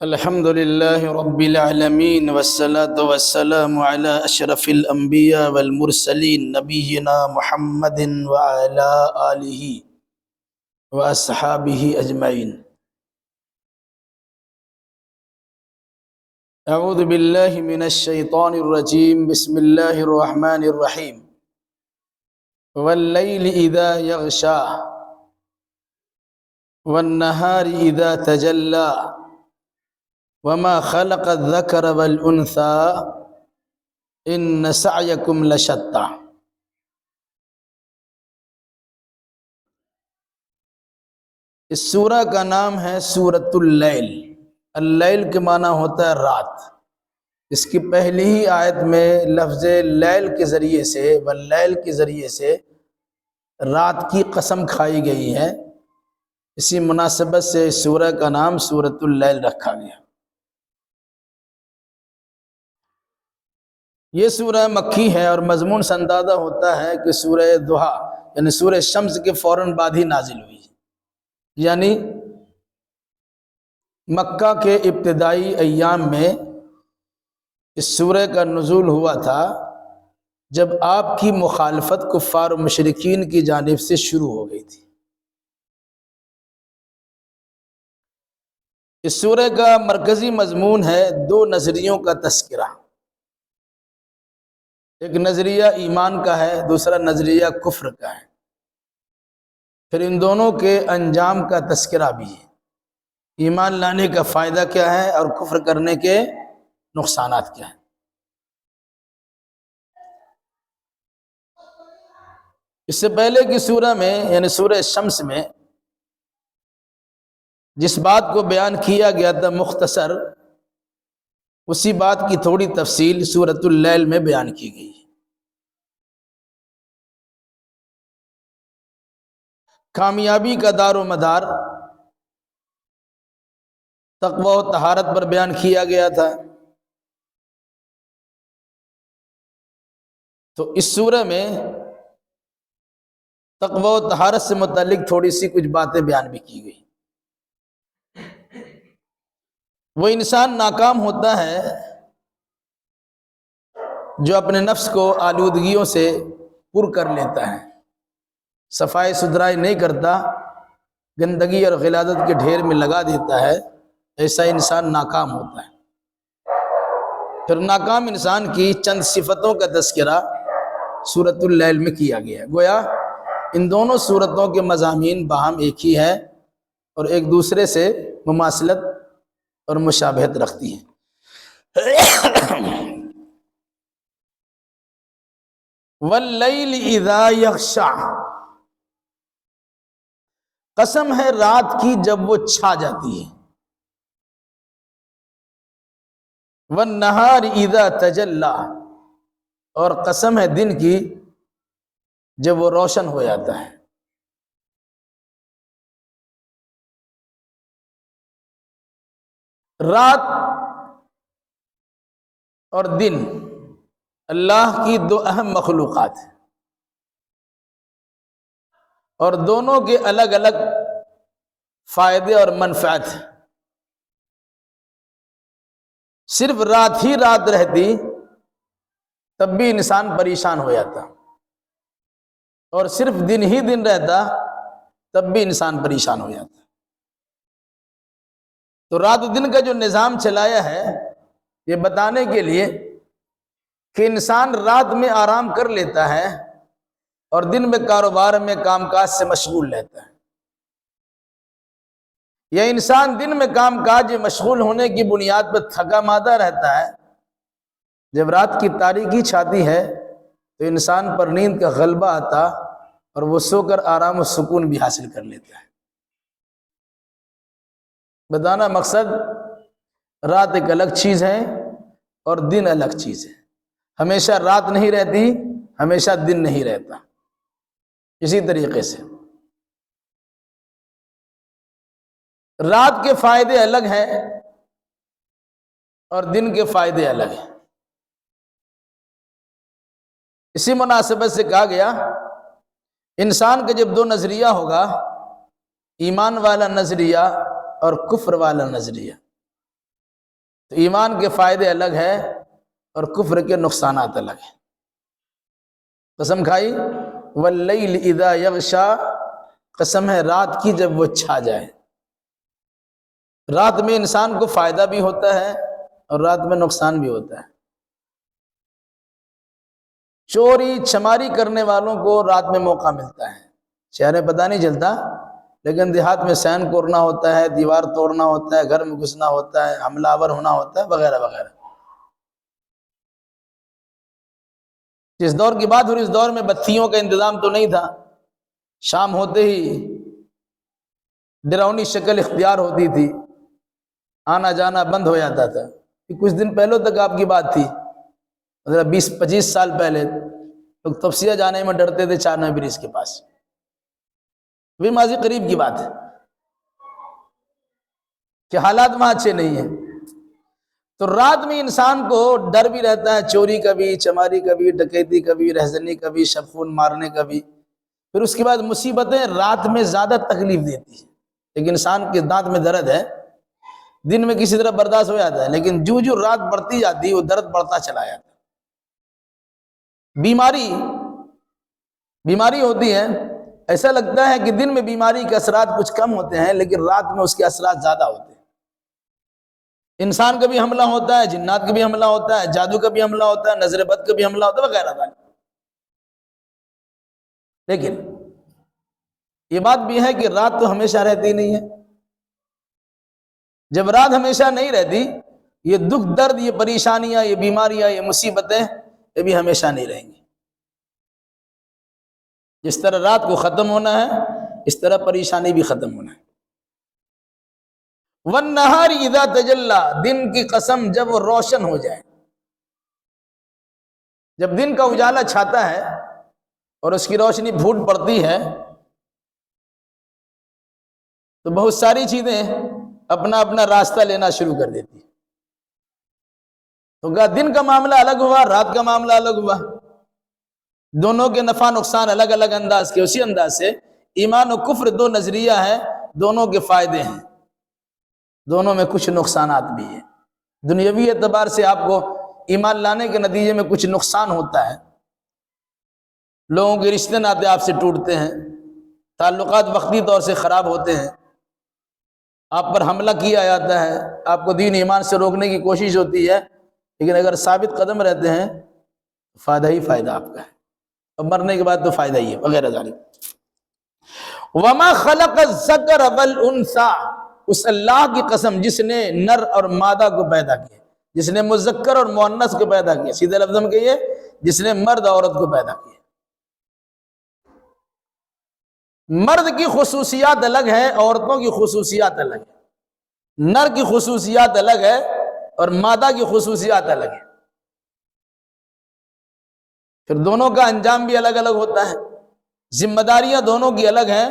الحمد لله رب العالمين والصلاة والسلام على أشرف الأنبياء والمرسلين نبينا محمد وعلى آله وأصحابه أجمعين. أعوذ بالله من الشيطان الرجيم. بسم الله الرحمن الرحيم. والليل إذا يغشى والنهار إذا تجلى وما خلق الذكر والانثى ان سعيكم لشتى. اس سورہ کا نام ہے سورۃ اللیل. اللیل کے معنی ہوتا ہے رات. اس کی پہلی ہی آیت میں لفظ لیل کے ذریعے سے واللیل کے ذریعے سے رات کی قسم کھائی گئی ہے. اسی مناسبت سے اس سورہ کا نام سورۃ اللیل رکھا گیا. یہ سورہ مکی ہے اور مضمون سے اندازہ ہوتا ہے کہ سورہ ضحیٰ یعنی سورہ شمس کے فوراً بعد ہی نازل ہوئی، یعنی مکہ کے ابتدائی ایام میں اس سورہ کا نزول ہوا تھا جب آپ کی مخالفت کفار و مشرکین کی جانب سے شروع ہو گئی تھی. اس سورہ کا مرکزی مضمون ہے دو نظریوں کا تذکرہ. ایک نظریہ ایمان کا ہے، دوسرا نظریہ کفر کا ہے. پھر ان دونوں کے انجام کا تذکرہ بھی ہے. ایمان لانے کا فائدہ کیا ہے اور کفر کرنے کے نقصانات کیا ہیں. اس سے پہلے کی سورہ میں یعنی سورہ شمس میں جس بات کو بیان کیا گیا تھا مختصر، اسی بات کی تھوڑی تفصیل سورۃ اللیل میں بیان کی گئی. کامیابی کا دار و مدار تقوی و طہارت پر بیان کیا گیا تھا. تو اس سورہ میں تقوی و طہارت سے متعلق تھوڑی سی کچھ باتیں بیان بھی کی گئی. وہ انسان ناکام ہوتا ہے جو اپنے نفس کو آلودگیوں سے پر کر لیتا ہے، صفائی ستھرائی نہیں کرتا، گندگی اور غلاظت کے ڈھیر میں لگا دیتا ہے. ایسا انسان ناکام ہوتا ہے. پھر ناکام انسان کی چند صفتوں کا تذکرہ سورۃ اللیل میں کیا گیا ہے. گویا ان دونوں سورتوں کے مضامین باہم ایک ہی ہے اور ایک دوسرے سے مماثلت اور مشابہت رکھتی ہیں. واللیل اذا یغشی، قسم ہے رات کی جب وہ چھا جاتی ہے. والنہار اذا تجلی، اور قسم ہے دن کی جب وہ روشن ہو جاتا ہے. رات اور دن اللہ کی دو اہم مخلوقات ہیں اور دونوں کے الگ الگ فائدے اور منفعت ہیں. صرف رات ہی رات رہتی تب بھی انسان پریشان ہو جاتا، اور صرف دن ہی دن رہتا تب بھی انسان پریشان ہو جاتا. تو رات و دن کا جو نظام چلایا ہے یہ بتانے کے لیے کہ انسان رات میں آرام کر لیتا ہے اور دن میں کاروبار میں کام کاج سے مشغول رہتا ہے. یا انسان دن میں کام کاج میں مشغول ہونے کی بنیاد پر تھکا مادہ رہتا ہے، جب رات کی تاریکی چھاتی ہے تو انسان پر نیند کا غلبہ آتا اور وہ سو کر آرام و سکون بھی حاصل کر لیتا ہے. بتانا مقصد رات ایک الگ چیز ہے اور دن الگ چیز ہے. ہمیشہ رات نہیں رہتی، ہمیشہ دن نہیں رہتا. اسی طریقے سے رات کے فائدے الگ ہیں اور دن کے فائدے الگ ہیں. اسی مناسبت سے کہا گیا انسان کا جب دو نظریہ ہوگا، ایمان والا نظریہ اور کفر والا نظریہ، تو ایمان کے فائدے الگ ہیں اور کفر کے نقصانات الگ ہیں۔ قسم کھائی واللیل اذا یغشا، قسم ہے رات کی جب وہ چھا جائے۔ رات میں انسان کو فائدہ بھی ہوتا ہے اور رات میں نقصان بھی ہوتا ہے۔ چوری چماری کرنے والوں کو رات میں موقع ملتا ہے، شہر میں پتہ نہیں چلتا، لیکن دیہات میں سین کرنا ہوتا ہے، دیوار توڑنا ہوتا ہے، گھر میں گھسنا ہوتا ہے، حملہ آور ہونا ہوتا ہے، وغیرہ وغیرہ۔ جس دور کی بات ہو رہی اس دور میں بتیوں کا انتظام تو نہیں تھا، شام ہوتے ہی ڈراؤنی شکل اختیار ہوتی تھی، آنا جانا بند ہو جاتا تھا۔ کچھ دن پہلے تک آپ کی بات تھی، 20-25 سال پہلے لوگ تفسیہ جانے میں ڈرتے تھے 4 برج کے پاس، بھی ماضی قریب کی بات ہے کہ حالات وہاں اچھے نہیں ہیں۔ تو رات میں انسان کو ڈر بھی رہتا ہے، چوری کا بھی، چماری کا بھی، ڈکیتی کا بھی، رہزنی کا بھی، شب خون مارنے کا بھی۔ پھر اس کے بعد مصیبتیں رات میں زیادہ تکلیف دیتی ہیں۔ ایک انسان کے دانت میں درد ہے، دن میں کسی طرح برداشت ہو جاتا ہے، لیکن جو رات بڑھتی جاتی ہے وہ درد بڑھتا چلا جاتا ہے۔ بیماری ہوتی ہے، ایسا لگتا ہے کہ دن میں بیماری کے اثرات کچھ کم ہوتے ہیں، لیکن رات میں اس کے اثرات زیادہ ہوتے ہیں۔ انسان کا بھی حملہ ہوتا ہے، جنات کا بھی حملہ ہوتا ہے، جادو کا بھی حملہ ہوتا ہے، نظر بد کا بھی حملہ ہوتا ہے، وغیرہ وغیرہ۔ لیکن یہ بات بھی ہے کہ رات تو ہمیشہ رہتی نہیں ہے۔ جب رات ہمیشہ نہیں رہتی، یہ دکھ درد، یہ پریشانیاں، یہ بیماریاں، یہ مصیبتیں، یہ بھی ہمیشہ نہیں رہیں گی۔ جس طرح رات کو ختم ہونا ہے، اس طرح پریشانی بھی ختم ہونا ہے۔ وَالنَّهَارِ إِذَا تَجَلَّى، دن کی قسم جب وہ روشن ہو جائے۔ جب دن کا اجالا چھاتا ہے اور اس کی روشنی پھوٹ پڑتی ہے تو بہت ساری چیزیں اپنا اپنا راستہ لینا شروع کر دیتی ہیں۔ تو دن کا معاملہ الگ ہوا، رات کا معاملہ الگ ہوا، دونوں کے نفع نقصان الگ الگ انداز کے۔ اسی انداز سے ایمان و کفر 2 نظریہ ہیں، دونوں کے فائدے ہیں، دونوں میں کچھ نقصانات بھی ہیں۔ دنیاوی اعتبار سے آپ کو ایمان لانے کے نتیجے میں کچھ نقصان ہوتا ہے، لوگوں کے رشتے ناطے آپ سے ٹوٹتے ہیں، تعلقات وقتی طور سے خراب ہوتے ہیں، آپ پر حملہ کیا جاتا ہے، آپ کو دین ایمان سے روکنے کی کوشش ہوتی ہے، لیکن اگر ثابت قدم رہتے ہیں فائدہ ہی فائدہ آپ کا ہے، اور مرنے کے بعد تو فائدہ ہی ہے، وغیرہ ذالک۔ وَمَا خَلَقَ الذَّكَرَ وَالْأُنثَىٰ، اس اللہ کی قسم جس نے نر اور مادہ کو پیدا کیا، جس نے مذکر اور مؤنث کو پیدا کیا، سیدھے لفظ میں کہیے جس نے مرد عورت کو پیدا کیا۔ مرد کی خصوصیات الگ ہے، عورتوں کی خصوصیات الگ ہے، نر کی خصوصیات الگ ہے اور مادہ کی خصوصیات الگ ہے۔ پھر دونوں کا انجام بھی الگ الگ ہوتا ہے، ذمہ داریاں دونوں کی الگ ہیں،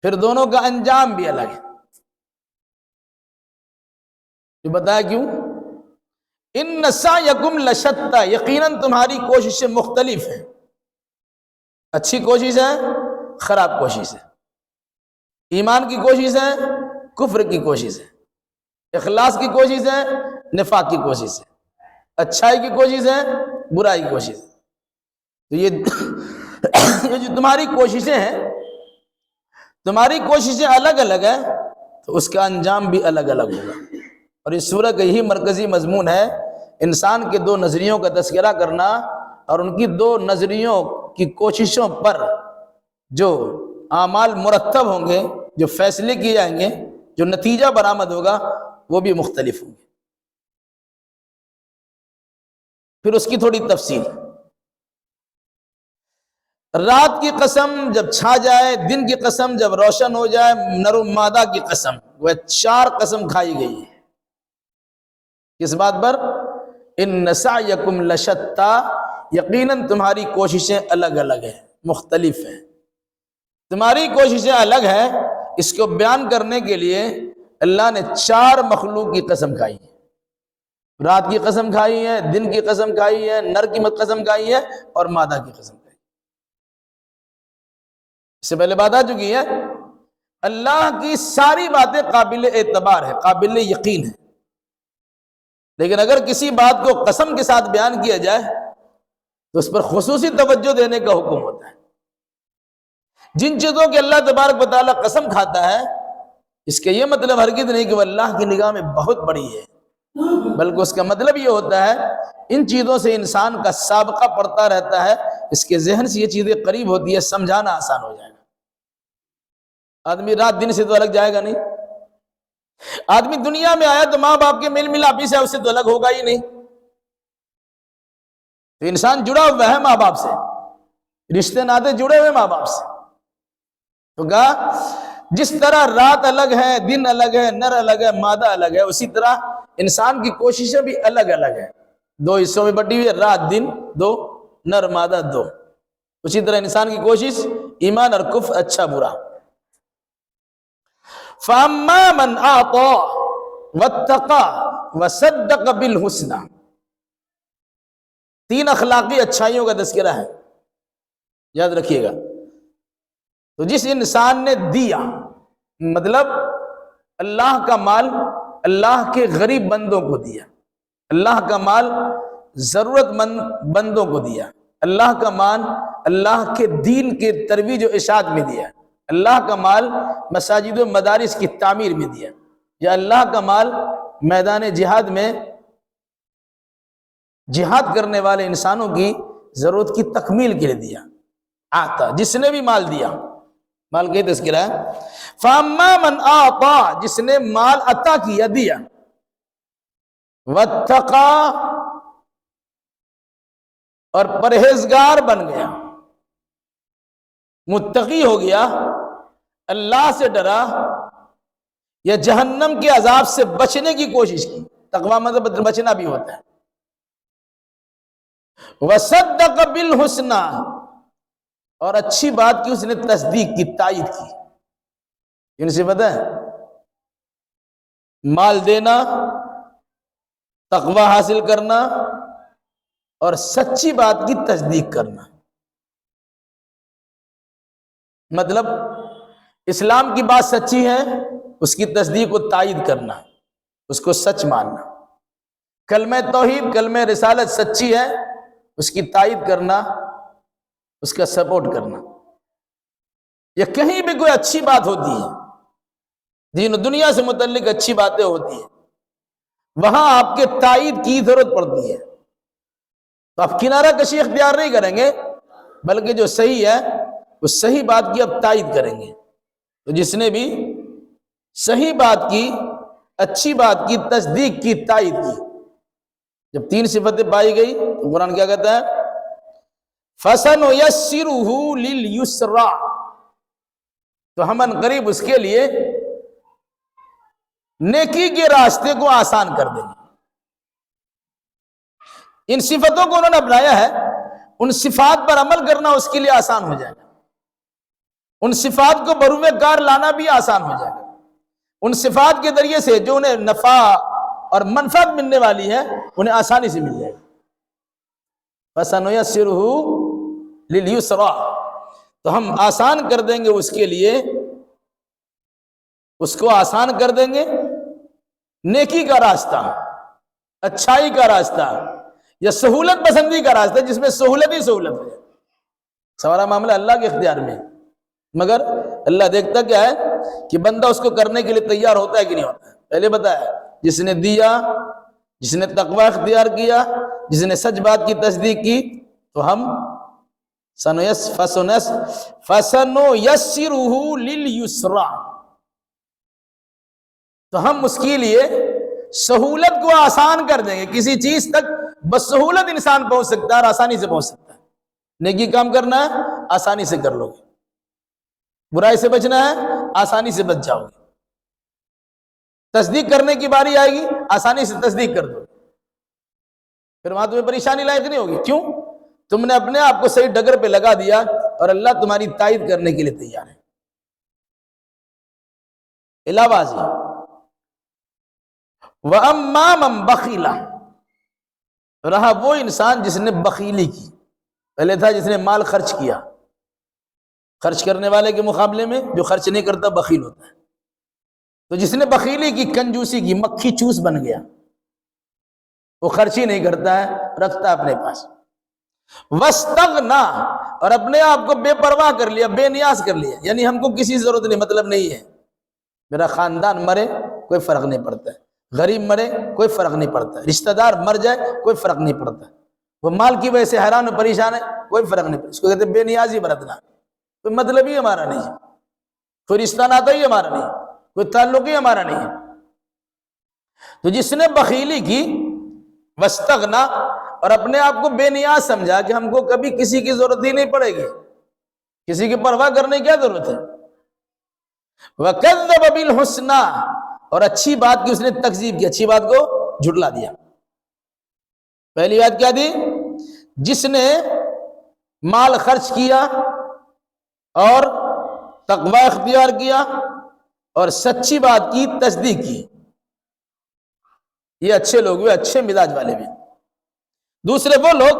پھر دونوں کا انجام بھی الگ ہے۔ یہ بتایا کیوں؟ ان سعیکم لشتی، یقیناً تمہاری کوششیں مختلف ہیں، اچھی کوشش ہے، خراب کوشش ہے، ایمان کی کوشش ہے، کفر کی کوشش ہے، اخلاص کی کوشش ہے، نفاق کی کوشش ہے، اچھائی کی کوشش ہے، برائی کی کوشش ہے۔ تو یہ جو تمہاری کوششیں ہیں، تمہاری کوششیں الگ الگ ہیں، تو اس کا انجام بھی الگ الگ ہوگا۔ اور اس سورہ کا یہی مرکزی مضمون ہے، انسان کے 2 نظریوں کا تذکرہ کرنا اور ان کی 2 نظریوں کی کوششوں پر جو اعمال مرتب ہوں گے، جو فیصلے کیے جائیں گے، جو نتیجہ برآمد ہوگا، وہ بھی مختلف ہوں گے۔ پھر اس کی تھوڑی تفصیل، رات کی قسم جب چھا جائے، دن کی قسم جب روشن ہو جائے، نر و مادہ کی قسم، وہ 4 قسم کھائی گئی ہے۔ کس بات پر؟ ان سعیکم لشتی، یقیناً تمہاری کوششیں الگ الگ ہیں، مختلف ہیں، تمہاری کوششیں الگ ہیں۔ اس کو بیان کرنے کے لیے اللہ نے 4 مخلوق کی قسم کھائی ہے، رات کی قسم کھائی ہے، دن کی قسم کھائی ہے، نر کی قسم کھائی ہے اور مادہ کی قسم کھائی ہے۔ اس سے پہلے بات آ چکی ہے، اللہ کی ساری باتیں قابل اعتبار ہے، قابل یقین ہے۔ لیکن اگر کسی بات کو قسم کے ساتھ بیان کیا جائے تو اس پر خصوصی توجہ دینے کا حکم ہوتا ہے۔ جن چیزوں کے اللہ تبارک و تعالیٰ قسم کھاتا ہے، اس کا یہ مطلب ہرگز نہیں کہ وہ اللہ کی نگاہ میں بہت بڑی ہے، بلکہ اس کا مطلب یہ ہوتا ہے ان چیزوں سے انسان کا سابقہ پڑتا رہتا ہے، اس کے ذہن سے یہ چیزیں قریب ہوتی ہے، سمجھانا آسان ہو جائے گا۔ آدمی رات دن سے تو الگ جائے گا نہیں، آدمی دنیا میں آیا تو ماں باپ کے میل ملاپی سے اس سے تو الگ ہوگا ہی نہیں، تو انسان جڑا ہوا ہے ماں باپ سے، رشتے ناطے جڑے ہوئے ماں باپ سے۔ تو کہا جس طرح رات الگ ہے، دن الگ ہے، نر الگ ہے، مادہ الگ ہے، اسی طرح انسان کی کوششیں بھی الگ الگ ہیں، دو حصوں میں بٹی ہوئی ہے، رات دن دو، نر مادہ دو۔ اسی طرح انسان کی کوشش ایمان اور کفر، اچھا برا۔ فَأَمَّا مَنْ أَعْطَى وَاتَّقَى وَصَدَّقَ بِالْحُسْنَى، تین اخلاقی اچھائیوں کا تذکرہ ہے، یاد رکھیے گا۔ تو جس انسان نے دیا، مطلب اللہ کا مال اللہ کے غریب بندوں کو دیا، اللہ کا مال ضرورت مند بندوں کو دیا، اللہ کا مال اللہ کے دین کے ترویج و اشاعت میں دیا، اللہ کا مال مساجد و مدارس کی تعمیر میں دیا، یا اللہ کا مال میدان جہاد میں جہاد کرنے والے انسانوں کی ضرورت کی تکمیل کے لیے دیا۔ آتا جس نے بھی مال دیا، مال کا تذکرہ ہے۔ فَأَمَّا مَنْ أَعْطَى، جس نے مال عطا کیا، دیا، وَاتَّقَى، اور پرہیزگار بن گیا، متقی ہو گیا، اللہ سے ڈرا یا جہنم کے عذاب سے بچنے کی کوشش کی، تقویٰ مطلب بچنا بھی ہوتا ہے۔ وَصَدَّقَ بِالْحُسْنَى، اور اچھی بات کی اس نے تصدیق کی، تائید کی۔ ان سے پتہ ہے مال دینا، تقوی حاصل کرنا اور سچی بات کی تصدیق کرنا، مطلب اسلام کی بات سچی ہے، اس کی تصدیق و تائید کرنا، اس کو سچ ماننا۔ کلمہ توحید، کلمہ رسالت سچی ہے، اس کی تائید کرنا، اس کا سپورٹ کرنا۔ یا کہیں بھی کوئی اچھی بات ہوتی ہے، دین و دنیا سے متعلق اچھی باتیں ہوتی ہیں، وہاں آپ کے تائید کی ضرورت پڑتی ہے، تو آپ کنارہ کشی اختیار نہیں کریں گے، بلکہ جو صحیح ہے اس صحیح بات کی آپ تائید کریں گے۔ تو جس نے بھی صحیح بات کی، اچھی بات کی تصدیق کی، تائید کی، جب تین صفتیں پائی گئی تو قرآن کیا کہتا ہے؟ فَسَنُيَسِّرُهُ لِلْيُسْرَىٰ، تو ہم ان قریب اس کے لیے نیکی کے راستے کو آسان کر دیں گے۔ ان صفتوں کو انہوں نے اپنایا ہے، ان صفات پر عمل کرنا اس کے لیے آسان ہو جائے گا، ان صفات کو بروئے کار لانا بھی آسان ہو جائے گا، ان صفات کے ذریعے سے جو انہیں نفع اور منفعت ملنے والی ہے انہیں آسانی سے مل جائے گا۔ فَسَنُيَسِّرُهُ لِلْيُسْرَىٰ، تو ہم آسان کر دیں گے اس کے لیے، اس کو آسان کر دیں گے نیکی کا راستہ، اچھائی کا راستہ، یا سہولت پسندی کا راستہ، جس میں سہولت ہی سہولت ہے۔ سارا معاملہ اللہ کے اختیار میں، مگر اللہ دیکھتا کیا ہے کہ بندہ اس کو کرنے کے لیے تیار ہوتا ہے کہ نہیں ہوتا ہے۔ پہلے بتایا جس نے دیا، جس نے تقوی اختیار کیا، جس نے سچ بات کی تصدیق کی، تو ہم فَسَنُيَسِّرُهُ لِلْيُسْرَىٰ، تو ہم اس کے لیے سہولت کو آسان کر دیں گے۔ کسی چیز تک بسہولت انسان پہنچ سکتا ہے اور آسانی سے پہنچ سکتا ہے۔ نیکی کام کرنا ہے، آسانی سے کر لو گے، برائی سے بچنا ہے، آسانی سے بچ جاؤ گے، تصدیق کرنے کی باری آئے گی، آسانی سے تصدیق کر دو، پھر وہاں تمہیں پریشانی لاحق نہیں ہوگی۔ کیوں؟ تم نے اپنے آپ کو صحیح ڈگر پہ لگا دیا اور اللہ تمہاری تائید کرنے کے لیے تیار ہے۔ الہبازی۔ وَأَمَّا مَنْ بَخِلَ، رہا وہ انسان جس نے بخیلی کی۔ پہلے تھا جس نے مال خرچ کیا، خرچ کرنے والے کے مقابلے میں جو خرچ نہیں کرتا بخیل ہوتا ہے۔ تو جس نے بخیلی کی، کنجوسی کی، مکھی چوس بن گیا، وہ خرچ ہی نہیں کرتا ہے، رکھتا ہے اپنے پاس۔ وَاسْتَغْنَا، اور اپنے آپ کو بے پرواہ کر لیا، بے نیاز کر لیا، یعنی ہم کو کسی ضرورت نہیں، مطلب نہیں ہے، میرا خاندان مرے کوئی فرق نہیں پڑتا ہے، غریب مرے کوئی فرق نہیں پڑتا ہے، رشتہ دار مر جائے کوئی فرق نہیں پڑتا ہے، وہ مال کی وجہ سے حیران و پریشان ہے کوئی فرق نہیں پڑتا، اس کو کہتے ہیں بے نیازی برتنا، کوئی مطلب ہی ہمارا نہیں ہے، کوئی رشتہ ناتا ہی ہمارا نہیں ہے، کوئی تعلق ہی ہمارا نہیں ہے۔ تو جس نے بخیلی کی، وستغنا، اور اپنے آپ کو بے نیاز سمجھا کہ ہم کو کبھی کسی کی ضرورت ہی نہیں پڑے گی، کسی کی پرواہ کرنے کی کیا ضرورت ہے، وَكَذَّبَ بِالْحُسْنَى، اور اچھی بات کی اس نے تکذیب کی، اچھی بات کو جھٹلا دیا۔ پہلی بات کیا تھی؟ جس نے مال خرچ کیا اور تقوی اختیار کیا اور سچی بات کی تصدیق کی، یہ اچھے لوگ ہوئے، اچھے مزاج والے بھی۔ دوسرے وہ لوگ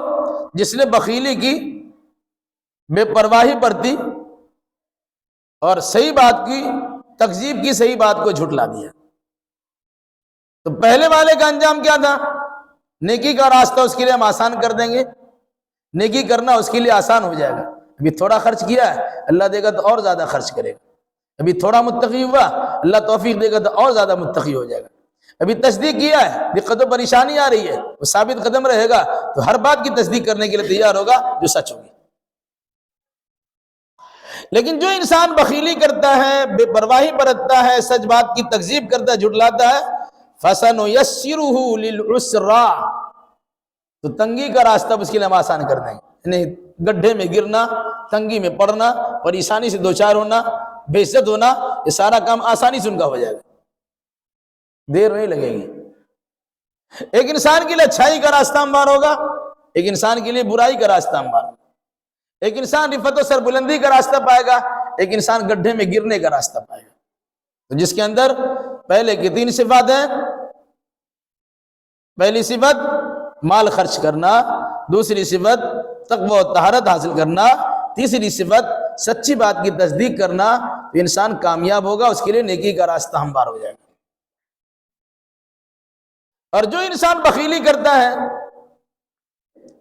جس نے بخیلی کی، بے پرواہی برتی اور صحیح بات کی تکذیب کی، صحیح بات کو جھٹلا دیا۔ تو پہلے والے کا انجام کیا تھا؟ نیکی کا راستہ اس کے لیے ہم آسان کر دیں گے، نیکی کرنا اس کے لیے آسان ہو جائے گا۔ ابھی تھوڑا خرچ کیا ہے، اللہ دے گا تو اور زیادہ خرچ کرے گا۔ ابھی تھوڑا متقی ہوا، اللہ توفیق دے گا تو اور زیادہ متقی ہو جائے گا۔ ابھی تصدیق کیا ہے، دقت و پریشانی آ رہی ہے، وہ ثابت قدم رہے گا تو ہر بات کی تصدیق کرنے کے لیے تیار ہوگا جو سچ ہوگی۔ لیکن جو انسان بخیلی کرتا ہے، بے پرواہی برتتا ہے، سچ بات کی تکذیب کرتا ہے، جھٹلاتا ہے، فَسَنُيَسِّرُهُ لِلْعُسْرَىٰ، تو تنگی کا راستہ اس کے لیے ہم آسان کر دیں گے، یعنی گڈھے میں گرنا، تنگی میں پڑنا، پریشانی سے دوچار ہونا، بے عزت ہونا، یہ سارا کام آسانی سے ان کا ہو جائے گا، دیر نہیں لگے گی۔ ایک انسان کے لیے اچھائی کا راستہ ہموار ہوگا، ایک انسان کے لیے برائی کا راستہ ہموار ہوگا، ایک انسان رفعت و سربلندی کا راستہ پائے گا، ایک انسان گڈھے میں گرنے کا راستہ پائے گا۔ تو جس کے اندر پہلے کی 3 صفات ہیں، پہلی صفت مال خرچ کرنا، دوسری صفت تقوی و طہارت حاصل کرنا، تیسری صفت سچی بات کی تصدیق کرنا، تو انسان کامیاب ہوگا، اس کے لیے نیکی کا راستہ ہموار ہو جائے گا۔ اور جو انسان بخیلی کرتا ہے،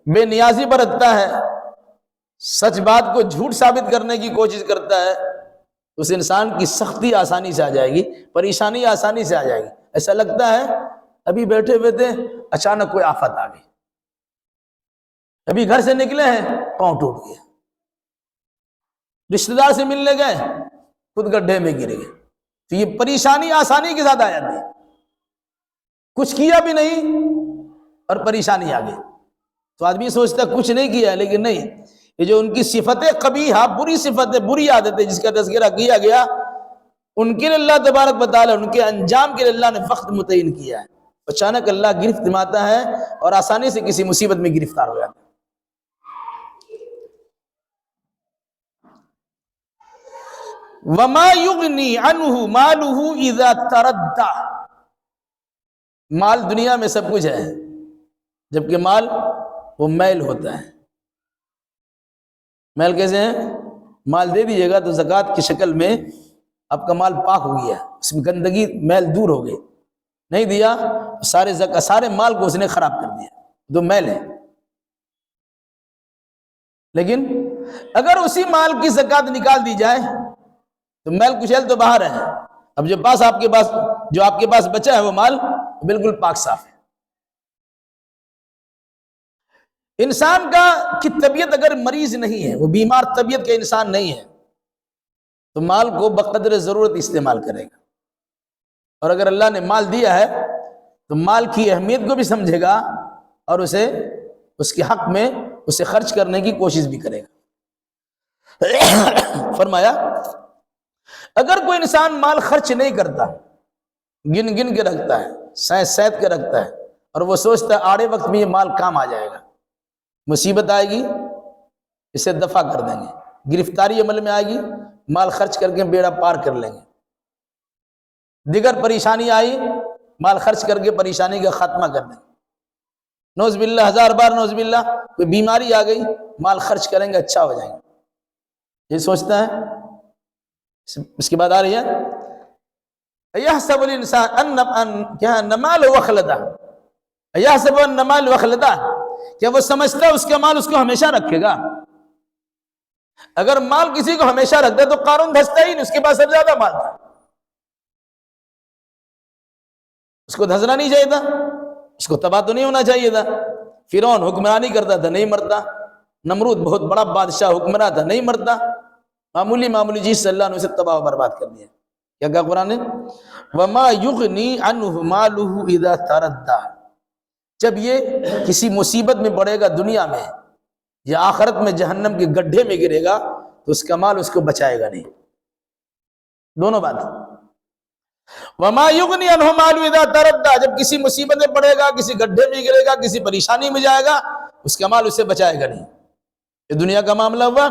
بے نیازی برتتا ہے، سچ بات کو جھوٹ ثابت کرنے کی کوشش کرتا ہے، اس انسان کی سختی آسانی سے آ جائے گی، پریشانی آسانی سے آ جائے گی۔ ایسا لگتا ہے ابھی بیٹھے ہوئے تھے، اچانک کوئی آفت آ گئی، ابھی گھر سے نکلے ہیں، پاؤں ٹوٹ گیا، رشتہ دار سے ملنے گئے، خود گڈھے میں گر گئے، تو یہ پریشانی آسانی کے ساتھ آ جاتی ہے، کچھ کیا بھی نہیں اور پریشانی آ گئی۔ تو آدمی سوچتا ہے کچھ نہیں کیا ہے، لیکن نہیں، یہ جو ان کی صفتیں قبیحہ، بری صفتیں، بری عادتیں جس کا تذکرہ کیا گیا، ان کے لیے اللہ تبارک و تعالیٰ، ان کے انجام کے لیے اللہ نے وقت متعین کیا ہے۔ اچانک اللہ گرفت دماتا ہے اور آسانی سے کسی مصیبت میں گرفتار ہو جاتا ہے۔ وَمَا يُغْنِي عَنْهُ مَالُهُ إِذَا تَرَدَّى، مال دنیا میں سب کچھ ہے، جبکہ مال وہ میل ہوتا ہے۔ میل کیسے ہیں؟ مال دے دیجیے گا تو زکوٰۃ کی شکل میں آپ کا مال پاک ہو گیا، اس میں گندگی میل دور ہو گئی، نہیں دیا سارے مال کو اس نے خراب کر دیا، تو میل ہے۔ لیکن اگر اسی مال کی زکوٰۃ نکال دی جائے تو میل کچیل تو باہر ہے، اب جو آپ کے پاس بچا ہے وہ مال بالکل پاک صاف ہے۔ انسان کی طبیعت اگر مریض نہیں ہے، وہ بیمار طبیعت کا انسان نہیں ہے، تو مال کو بقدر ضرورت استعمال کرے گا، اور اگر اللہ نے مال دیا ہے تو مال کی اہمیت کو بھی سمجھے گا اور اس کے حق میں اسے خرچ کرنے کی کوشش بھی کرے گا۔ فرمایا اگر کوئی انسان مال خرچ نہیں کرتا، گن گن کے رکھتا ہے، سید کے رکھتا ہے، اور وہ سوچتا ہے آڑے وقت میں یہ مال کام آ جائے گا، مصیبت آئے گی اسے دفع کر دیں گے، گرفتاری عمل میں آئے گی مال خرچ کر کے بیڑا پار کر لیں گے، دیگر پریشانی آئی مال خرچ کر کے پریشانی کا خاتمہ کر دیں گے، نوز باللہ، 1000 بار نوز باللہ، کوئی بیماری آ گئی مال خرچ کریں گے اچھا ہو جائیں گے، یہ سوچتا ہے۔ اس کے بعد آ رہی ہے یحسب الانسان ان مالہ اخلدہ، یحسب ان مال وخلدہ، کیا وہ سمجھتا ہے اس کا مال اس کو ہمیشہ رکھے گا؟ اگر مال کسی کو ہمیشہ رکھتا تو قارون دھستا ہی نہیں، اس کے پاس سب زیادہ مال تھا، اس کو دھسنا نہیں چاہیے تھا، اس کو تباہ تو نہیں ہونا چاہیے تھا۔ فرعون حکمرانی کرتا تھا نہیں مرتا، نمرود بہت بڑا بادشاہ حکمراں تھا نہیں مرتا، معمولی معمولی چیز سے اللہ نے اسے تباہ و برباد کر دیا۔ کیا کہا قرآن نے؟ وَمَا يُغْنِي عَنْهُ مَالُهُ إِذَا تَرَدَّى، جب یہ کسی مصیبت میں پڑے گا دنیا میں یا آخرت میں جہنم کے گڈھے میں گرے گا تو اس کا مال اس کو بچائے گا نہیں، دونوں بات۔ وَمَا يُغْنِي عَنْهُ مَالُهُ إِذَا تَرَدَّى، جب کسی مصیبت میں پڑے گا، کسی گڈھے میں گرے گا، کسی پریشانی میں جائے گا، اس کا مال اسے بچائے گا نہیں۔ یہ دنیا کا معاملہ ہوا،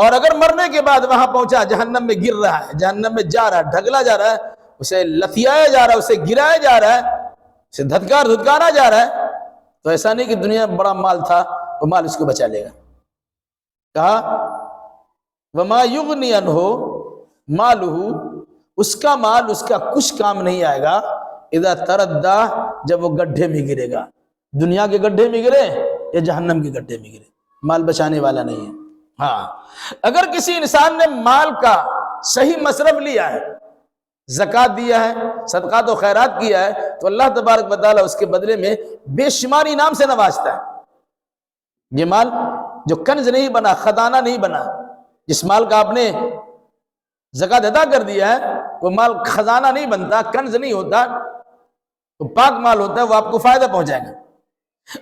اور اگر مرنے کے بعد وہاں پہنچا، جہنم میں گر رہا ہے، جہنم میں جا رہا ہے، ڈھگلا جا رہا ہے، اسے لتھیایا جا رہا ہے، اسے گرایا جا رہا ہے، اسے دھتکارا جا رہا ہے، تو ایسا نہیں کہ دنیا میں بڑا مال تھا وہ مال اس کو بچا لے گا۔ کہا وما یغنی عنہ مالہ، اس کا مال اس کا کچھ کام نہیں آئے گا، اذا تردہ، جب وہ گڈھے میں گرے گا، دنیا کے گڈھے میں گرے یا جہنم کے گڈھے میں گرے، مال بچانے والا نہیں ہے۔ ہاں، اگر کسی انسان نے مال کا صحیح مصرف لیا ہے، زکوٰۃ دیا ہے، صدقات و خیرات کیا ہے، تو اللہ تبارک و تعالیٰ اس کے بدلے میں بے شمار انعام سے نوازتا ہے۔ یہ مال جو کنز نہیں بنا، خزانہ نہیں بنا، جس مال کا آپ نے زکوٰۃ ادا کر دیا ہے، وہ مال خزانہ نہیں بنتا، کنز نہیں ہوتا، وہ پاک مال ہوتا ہے، وہ آپ کو فائدہ پہنچائے گا۔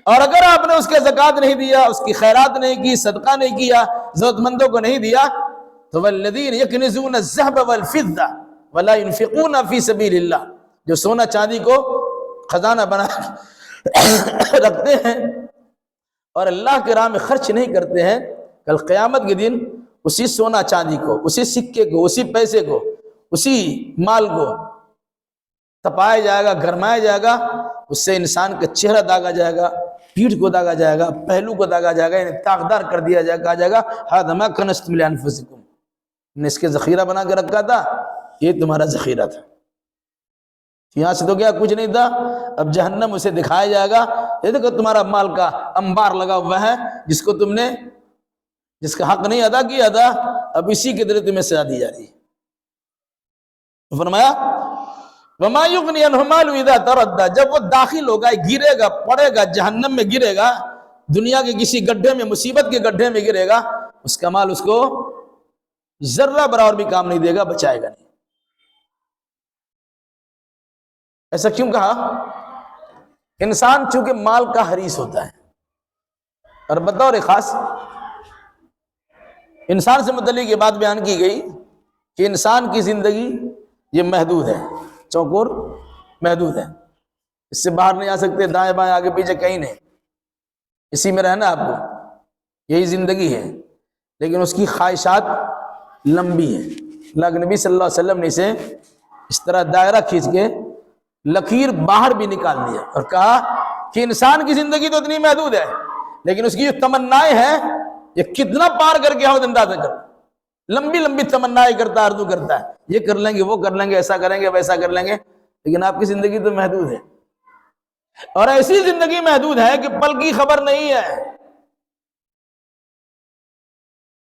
اور اگر آپ نے اس کے زکوٰۃ نہیں دیا، اس کی خیرات نہیں کی، صدقہ نہیں کیا، ضرورت مندوں کو نہیں دیا، تو والذین یکنزون الذهب والفضة ولا ينفقون فی سبیل اللہ، جو سونا چاندی کو خزانہ بنا رکھتے ہیں اور اللہ کے راہ میں خرچ نہیں کرتے ہیں، کل قیامت کے دن اسی سونا چاندی کو، اسی سکے کو، اسی پیسے کو، اسی مال کو تپایا جائے گا، گرمایا جائے گا، اس سے انسان کا چہرہ داغا جائے گا، پیٹھ کو داغا جائے گا، پہلو کو داغا جائے گا، یعنی داغدار کر دیا جائے گا، کہا جائے گا ھذا ما کنزتم لانفسکم، نے اس کے ذخیرہ بنا کے رکھا تھا، یہ تمہارا ذخیرہ تھا۔ یہاں سے تو کیا کچھ نہیں تھا، اب جہنم اسے دکھایا جائے گا، یہ دیکھو تمہارا مال کا انبار لگا ہوا ہے، جس کو تم نے، جس کا حق نہیں ادا کیا تھا، اب اسی کے ذریعے تمہیں سزا دی جا رہی ہے۔ فرمایا وما یغنی عنہ مالہ اذا تردى، جب وہ داخل ہوگا، گرے گا، پڑے گا، جہنم میں گرے گا، دنیا کے کسی گڈھے میں، مصیبت کے گڈھے میں گرے گا، اس کا مال اس کو ذرہ برابر بھی کام نہیں دے گا، بچائے گا نہیں۔ ایسا کیوں کہا؟ انسان چونکہ مال کا حریص ہوتا ہے، اور بطور خاص انسان سے متعلق یہ بات بیان کی گئی کہ انسان کی زندگی یہ محدود ہے، چوکور محدود ہے، اس سے باہر نہیں آ سکتے، دائیں بائیں آگے پیچھے کہیں نہیں، اسی میں رہنا آپ کو، یہی زندگی ہے، لیکن اس کی خواہشات لمبی ہیں۔ اللہ کے نبی صلی اللہ علیہ وسلم نے اسے اس طرح دائرہ کھینچ کے لکیر باہر بھی نکال دیا اور کہا کہ انسان کی زندگی تو اتنی محدود ہے، لیکن اس کی جو تمنائیں ہیں یہ کتنا پار کر کے ہم اندازہ کر، لمبی لمبی تمنائیں کرتا ہے، آرزو کرتا ہے، یہ کر لیں گے، وہ کر لیں گے، ایسا کریں گے، ویسا کر لیں گے، لیکن آپ کی زندگی تو محدود ہے، اور ایسی زندگی محدود ہے کہ پل کی خبر نہیں ہے۔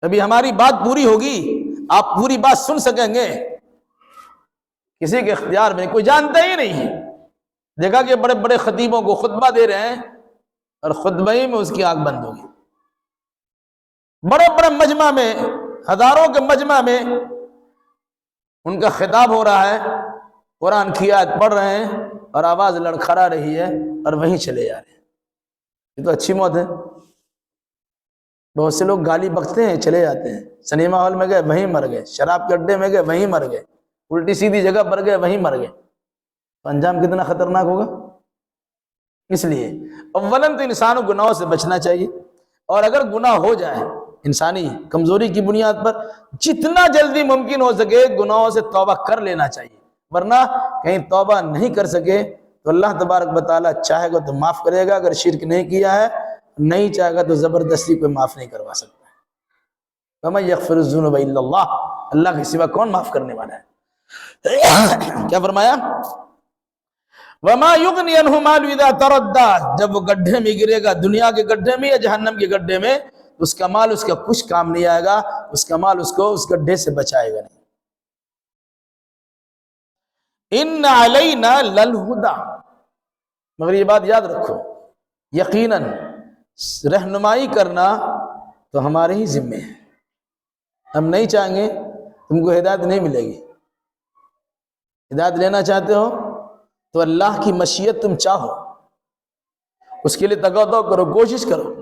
ابھی ہماری بات پوری ہوگی، آپ پوری بات سن سکیں گے، کسی کے اختیار میں کوئی جانتا ہی نہیں ہے۔ دیکھا کہ بڑے بڑے خطیبوں کو خطبہ دے رہے ہیں اور خطبہ ہی میں اس کی آنکھ بند ہوگی، بڑے بڑے مجمع میں، ہزاروں کے مجمع میں ان کا خطاب ہو رہا ہے، قرآن کی آیت پڑھ رہے ہیں اور آواز لڑکھڑا رہی ہے اور وہیں چلے جا رہے ہیں۔ یہ تو اچھی موت ہے۔ بہت سے لوگ گالی بکتے ہیں، چلے جاتے ہیں، سنیما ہال میں گئے وہیں مر گئے، شراب کے اڈے میں گئے وہیں مر گئے، الٹی سیدھی جگہ پر گئے وہیں مر گئے، تو انجام کتنا خطرناک ہوگا۔ اس لیے اولاً تو انسانوں گناہوں سے بچنا چاہیے، اور اگر گناہ ہو جائے انسانی کمزوری کی بنیاد پر جتنا جلدی ممکن ہو سکے گناہوں سے توبہ کر لینا چاہیے، ورنہ کہیں توبہ نہیں کر سکے تو اللہ تبارک و تعالیٰ چاہے گا تو معاف کرے گا، اگر شرک نہیں کیا ہے، نہیں چاہے گا تو زبردستی کوئی معاف نہیں کروا سکتا ہے۔ وَمَن يَغْفِرُ الذُّنُوبَ إِلَّا اللَّهُ، اللہ کے سوا کون معاف کرنے والا ہے؟ کیا فرمایا؟ وما یغنی عنہ مال اذا تردی، جب وہ گڈھے میں گرے گا، دنیا کے گڈھے میں یا جہنم کے گڈھے میں، اس کا مال اس کا کچھ کام نہیں آئے گا، اس کا مال اس کو اس گڈھے سے بچائے گا نہیں۔ ان علینا للہدی، مگر یہ بات یاد رکھو، یقیناً رہنمائی کرنا تو ہمارے ہی ذمے ہے۔ ہم نہیں چاہیں گے تم کو ہدایت نہیں ملے گی۔ ہدایت لینا چاہتے ہو تو اللہ کی مشیت تم چاہو، اس کے لیے تقاضا کرو، کوشش کرو۔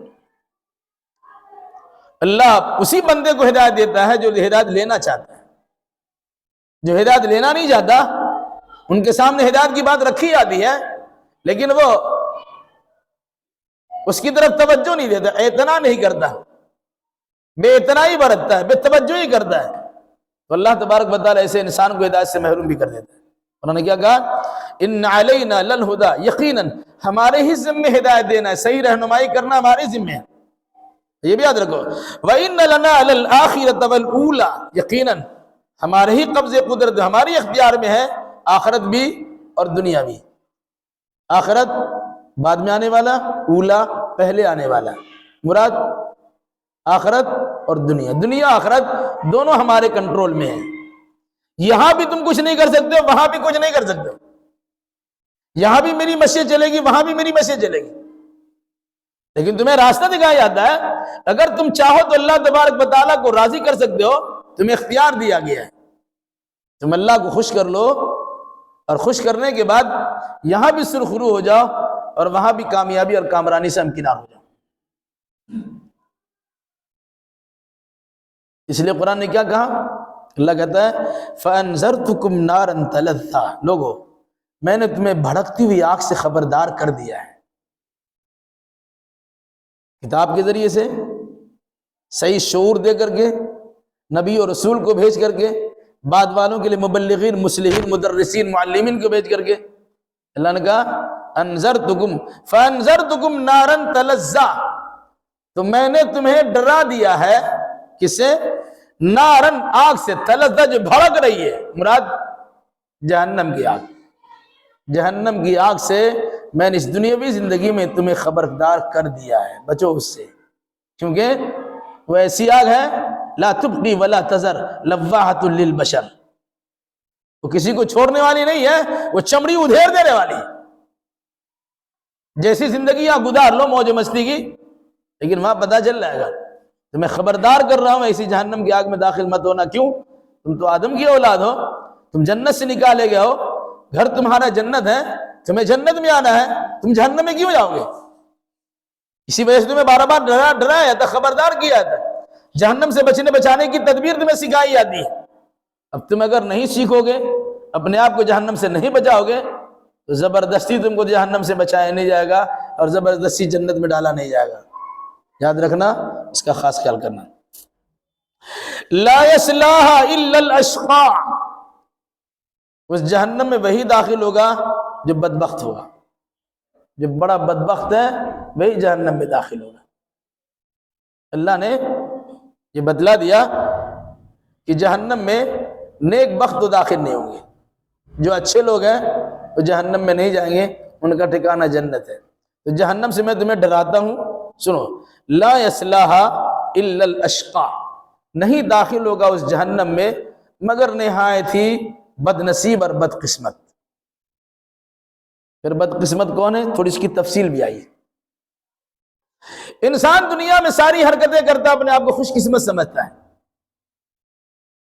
اللہ اسی بندے کو ہدایت دیتا ہے جو ہدایت لینا چاہتا ہے۔ جو ہدایت لینا نہیں چاہتا ان کے سامنے ہدایت کی بات رکھی جاتی ہے، لیکن وہ اس کی طرف توجہ نہیں دیتا، اعتنا نہیں کرتا، بے اعتنائی برتتا ہے، بے توجہ ہی کرتا ہے، تو اللہ تبارک و تعالیٰ ایسے انسان کو ہدایت سے محروم بھی کر دیتا ہے۔ انہوں نے کیا کہا؟ ان علینا للہدی، یقیناً ہمارے ہی ذمہ ہدایت دینا ہے، صحیح رہنمائی کرنا ہمارے ذمہ ہے، یہ بھی یاد رکھو۔ وَإِنَّ لَنَا لَلْآخِرَةَ وَالْأُولَى، یقیناً ہمارے ہی قبضے قدرت، ہماری اختیار میں ہے آخرت بھی اور دنیا بھی۔ آخرت بعد میں آنے والا، اولا پہلے آنے والا، مراد آخرت اور دنیا، دنیا آخرت دونوں ہمارے کنٹرول میں ہیں۔ یہاں بھی تم کچھ نہیں کر سکتے ہو، وہاں بھی کچھ نہیں کر سکتے ہو، یہاں بھی میری مشیت چلے گی، وہاں بھی میری مشیت چلے گی، لیکن تمہیں راستہ دکھایا جاتا ہے۔ اگر تم چاہو تو اللہ تبارک و تعالیٰ کو راضی کر سکتے ہو، تمہیں اختیار دیا گیا ہے، تم اللہ کو خوش کر لو، اور خوش کرنے کے بعد یہاں بھی سرخرو ہو جاؤ اور وہاں بھی کامیابی اور کامرانی سے ہمکنار ہو جاؤ۔ اس لیے قرآن نے کیا کہا؟ اللہ کہتا ہے فَأَنذَرْتُكُمْ نَارًا تَلَظَّىٰ، لوگو میں نے تمہیں بھڑکتی ہوئی آگ سے خبردار کر دیا ہے، کتاب کے ذریعے سے، صحیح شعور دے کر کے، نبی اور رسول کو بھیج کر کے، بعد والوں کے لیے مبلغین، مصلحین، مدرسین، معلمین کو بھیج کر کے، اللہ نے کہا انذرتکم فانذرتکم نارا تلظی، تو میں نے تمہیں ڈرا دیا ہے، کس سے؟ نارن، آگ سے، تلظی جو بھڑک رہی ہے، مراد جہنم کی آگ، جہنم کی آگ سے میں نے اس دنیاوی زندگی میں تمہیں خبردار کر دیا ہے، بچو اس سے، کیونکہ وہ ایسی آگ ہے لا تبقی ولا تذر لواحۃ للبشر، وہ کسی کو چھوڑنے والی نہیں ہے، وہ چمڑی ادھیر دینے والی ہے۔ جیسی زندگی آپ گزار لو موج مستی کی، لیکن وہاں پتہ چل جائے گا۔ تو میں خبردار کر رہا ہوں ایسی جہنم کی آگ میں داخل مت ہونا۔ کیوں؟ تم تو آدم کی اولاد ہو، تم جنت سے نکالے گئے ہو، گھر تمہارا جنت ہے، تمہیں جنت میں آنا ہے، تم جہنم میں کیوں جاؤ گے؟ اسی وجہ سے تمہیں بار بار ڈرایا جاتا، خبردار کیا جاتا، جہنم سے بچانے کی تدبیر تمہیں سکھائی جاتی ہے۔ اب تم اگر نہیں سیکھو گے، اپنے آپ کو جہنم سے نہیں بچاؤ گے، تو زبردستی تم کو جہنم سے بچایا نہیں جائے گا اور زبردستی جنت میں ڈالا نہیں جائے گا۔ یاد رکھنا، اس کا خاص خیال کرنا۔ لا یصلاھا الا الاشقی، اس جہنم میں وہی داخل ہوگا جو بدبخت ہوگا، جو بڑا بدبخت ہے وہی جہنم میں داخل ہوگا۔ اللہ نے یہ بتلا دیا کہ جہنم میں نیک بخت تو داخل نہیں ہوں گے، جو اچھے لوگ ہیں وہ جہنم میں نہیں جائیں گے، ان کا ٹھکانہ جنت ہے۔ تو جہنم سے میں تمہیں ڈراتا ہوں، سنو، لا یصلاھا الا الاشقی، نہیں داخل ہوگا اس جہنم میں مگر نہایت ہی بد نصیب اور بد قسمت۔ پھر بد قسمت کون ہے؟ تھوڑی اس کی تفصیل بھی آئی۔ انسان دنیا میں ساری حرکتیں کرتا اپنے آپ کو خوش قسمت سمجھتا ہے،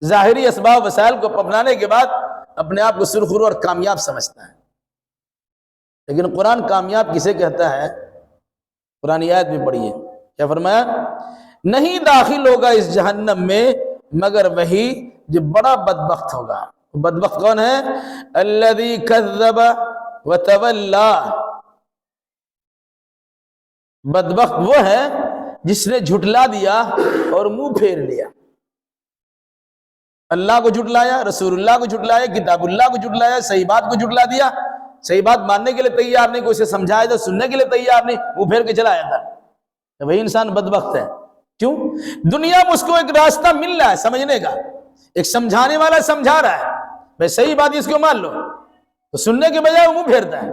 ظاہری اسباب وسائل کو اپنانے کے بعد اپنے آپ کو سرخرو اور کامیاب سمجھتا ہے، لیکن قرآن کامیاب کسے کہتا ہے؟ قرآن آیت میں پڑھیے کیا فرمایا؟ نہیں داخل ہوگا اس جہنم میں مگر وہی جو بڑا بدبخت ہوگا۔ بدبخت کون ہے؟ الذی کذب وتولی، بدبخت وہ ہے جس نے جھٹلا دیا اور منہ پھیر لیا۔ اللہ کو جھٹلایا، رسول اللہ کو جھٹلایا، کتاب اللہ کو جھٹلایا، صحیح بات کو جھٹلا دیا، صحیح بات ماننے کے لیے تیار نہیں، کوئی اسے سمجھایا تو سننے کے لیے تیار نہیں، منہ پھیر کے چلا جاتا ہے، وہی انسان بدبخت ہے۔ کیوں؟ دنیا میں اس کو ایک راستہ مل رہا ہے سمجھنے کا، ایک سمجھانے والا سمجھا رہا ہے، بھائی صحیح بات اس کو مان لو، تو سننے کے بجائے وہ منہ پھیرتا ہے.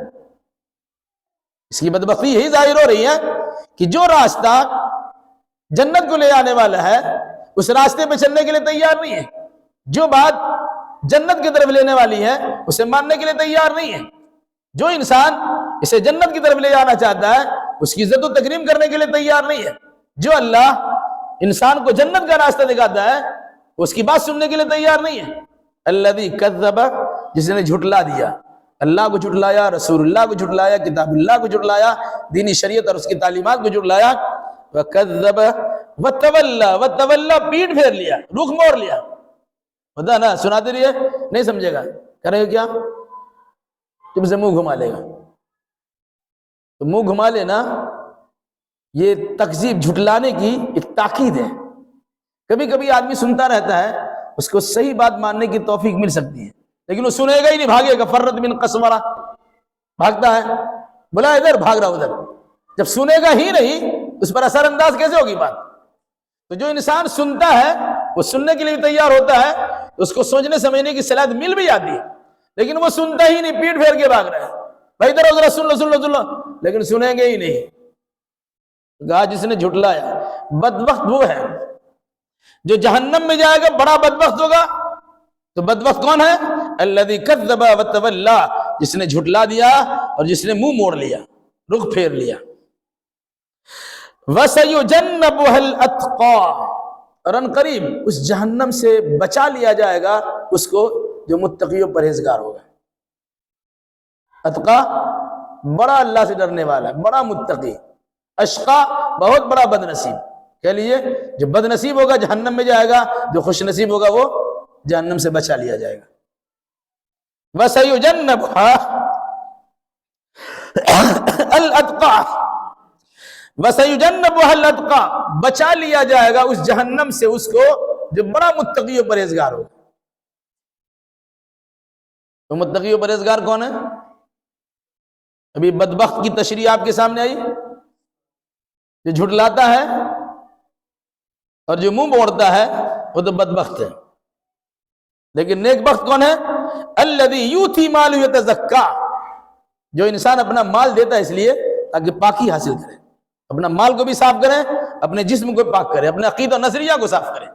اس کی بدبختی یہی ظاہر ہو رہی ہے کہ جو راستہ جنت کو لے جانے والا ہے اس راستے پہ چلنے کے لیے تیار نہیں ہے. جو بات جنت کی طرف لینے والی ہے اسے ماننے کے لیے تیار نہیں ہے. جو انسان اسے جنت کی طرف لے جانا چاہتا ہے اس کی عزت و تکریم کرنے کے لیے تیار نہیں ہے. جو اللہ انسان کو جنت کا راستہ دکھاتا ہے اس کی بات سننے کے لیے تیار نہیں ہے. الذی کذب، جس نے جھٹلا دیا، اللہ کو جھٹلایا، رسول اللہ کو جھٹلایا، کتاب اللہ کو جھٹلایا، دینی شریعت اور اس کی تعلیمات کو جھٹلایا. وکذب وتولی، وتولی پیٹ پھیر لیا، رخ موڑ لیا. ہوتا نا، سناتے رہیے نہیں سمجھے گا، کرے گا کیا؟ تم سے منہ گھما لے گا. تو منہ گھما لینا یہ تکذیب، جھٹلانے کی ایک تاکید ہے. کبھی کبھی آدمی سنتا رہتا ہے، اس کو صحیح بات ماننے کی توفیق مل سکتی ہے لیکن وہ سنے گا ہی نہیں، بھاگے گا. فرت من قسورہ، بھاگتا ہے، بولا ادھر، بھاگ رہا ادھر. جب سنے گا ہی نہیں اس پر اثر انداز کیسے ہوگی بات؟ تو جو انسان سنتا ہے وہ سننے کے لیے تیار ہوتا ہے، اس کو سوچنے سمجھنے کی صلاحیت مل بھی جاتی ہے لیکن وہ سنتا ہی نہیں، پیٹ پھیر کے بھاگ رہا ہے. بھائی ادھر ادھر سن لو سن لو سن لو، لیکن سنیں گے ہی نہیں. کہا جس نے جھٹلایا، بدبخت وہ ہے جو جہنم میں جائے گا، بڑا بدبخت ہوگا. تو بدبخت کون ہے؟ الذی کذب وتولی، جس نے جھٹلا دیا اور جس نے منہ موڑ لیا، رخ پھیر لیا. وَسَيُجَنَّبُهَا الْأَتْقَى، اور ان قریب اس جہنم سے بچا لیا جائے گا اس کو جو متقی و پرہیزگار ہوگا. اتقا بڑا اللہ سے ڈرنے والا، بڑا متقی. اشقا بہت بڑا بد نصیب. کہہ لیجیے جو بد نصیب ہوگا جہنم میں جائے گا، جو خوش نصیب ہوگا وہ جہنم سے بچا لیا جائے گا. وَسَيُجَنَّبُهَا الْأَتْقَى، وَسَيُجَنَّبُهَا الْأَتْقَى، بچا لیا جائے گا اس جہنم سے اس کو جو بڑا متقی و پرہیزگار ہوگا. تو متقی و پرہیزگار کون ہے؟ ابھی بدبخت کی تشریح آپ کے سامنے آئی. جو جھٹلاتا ہے اور جو منہ موڑتا ہے وہ تو بدبخت ہے. لیکن نیک بخت کون ہے؟ الذی یؤتی مالہ یتزکا، جو انسان اپنا مال دیتا ہے اس لیے تاکہ پاکی حاصل کرے، اپنا مال کو بھی صاف کرے، اپنے جسم کو پاک کرے، اپنے عقیدہ و نظریہ کو صاف کرے.